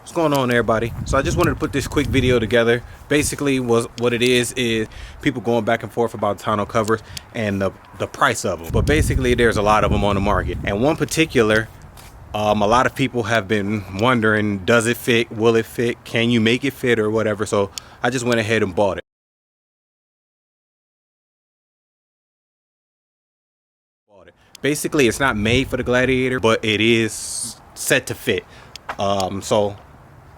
What's going on, everybody? So I just wanted to put this quick video together. Basically, what it is people going back and forth about tonneau covers and the price of them. But basically, there's a lot of them on the market, and one particular, a lot of people have been wondering, does it fit? Will it fit? Can you make it fit or whatever? So I just went ahead and bought it. Basically, it's not made for the Gladiator, but it is set to fit. So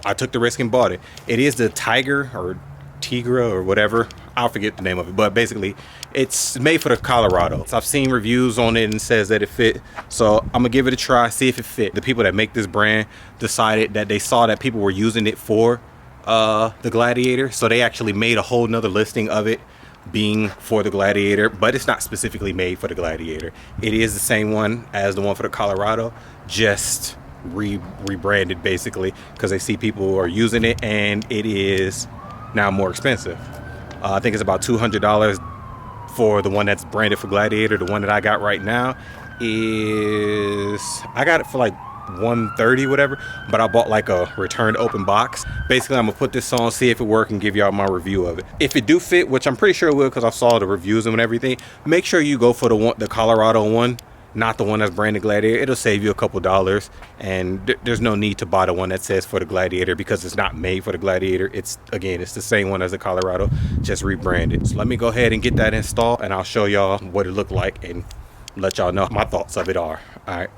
I took the risk and bought it. It is the Tiger or Tigra or whatever. I'll forget the name of it, but basically it's made for the Colorado. So I've seen reviews on it and it says that it fit. So I'm gonna give it a try, see if it fit. The people that make this brand decided that they saw that people were using it for the Gladiator. So they actually made a whole nother listing of it being for the Gladiator, but it's not specifically made for the Gladiator. It is the same one as the one for the Colorado, just rebranded basically because they see people are using it and it is now more expensive. I think it's about $200 for the one that's branded for Gladiator. The one that I got right now I got it for like $130 whatever, but I bought like a returned open box. Basically, I'm gonna put this on, see if it works, and give y'all my review of it. If it do fit, which I'm pretty sure it will because I saw the reviews and everything, make sure you go for the Colorado one, not the one that's branded Gladiator. It'll save you a couple dollars, and there's no need to buy the one that says for the Gladiator because it's not made for the Gladiator. It's the same one as the Colorado, just rebranded. So let me go ahead and get that installed, and I'll show y'all what it looked like and let y'all know my thoughts of it are. All right.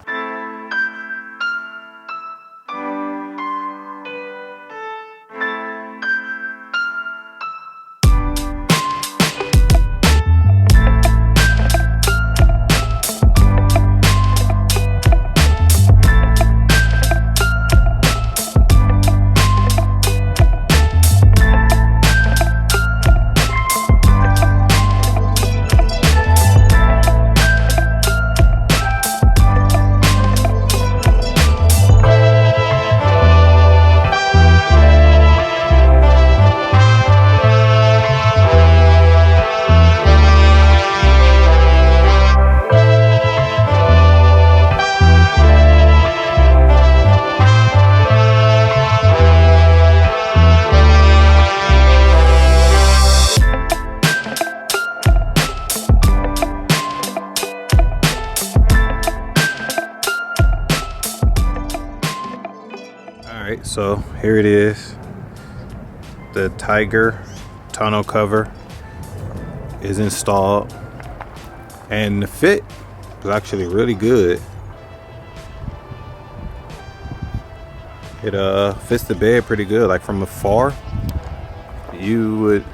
Alright, so here it is. The Tiger tonneau cover is installed, and the fit is actually really good. It fits the bed pretty good. Like from afar, you would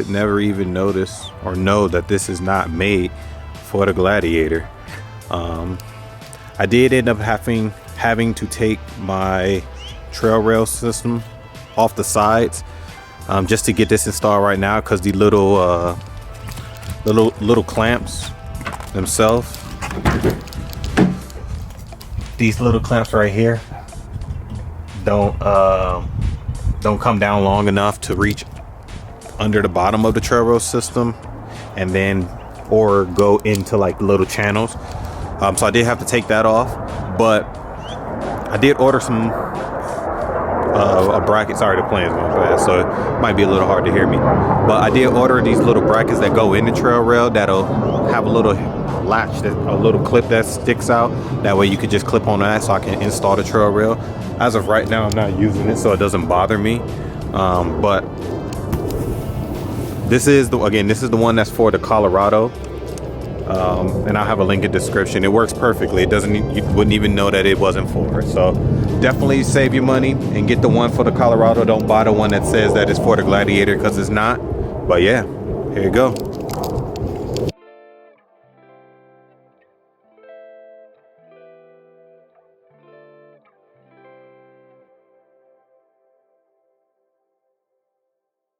never even notice or know that this is not made for the Gladiator. I did end up having to take my trail rail system off the sides just to get this installed right now, because the little clamps themselves, these little clamps right here don't come down long enough to reach under the bottom of the trail rail system and then or go into like little channels. So I did have to take that off, but I did order some a bracket. Sorry, the plane's going fast, so it might be a little hard to hear me. But I did order these little brackets that go in the trail rail that'll have a little latch, a little clip that sticks out. That way you could just clip on that, so I can install the trail rail. As of right now, I'm not using it, so it doesn't bother me. But this is the one that's for the Colorado. And I'll have a link in the description. It works perfectly. You wouldn't even know that it wasn't for it. So definitely save your money and get the one for the Colorado. Don't buy the one that says that it's for the Gladiator, because it's not. But yeah, here you go.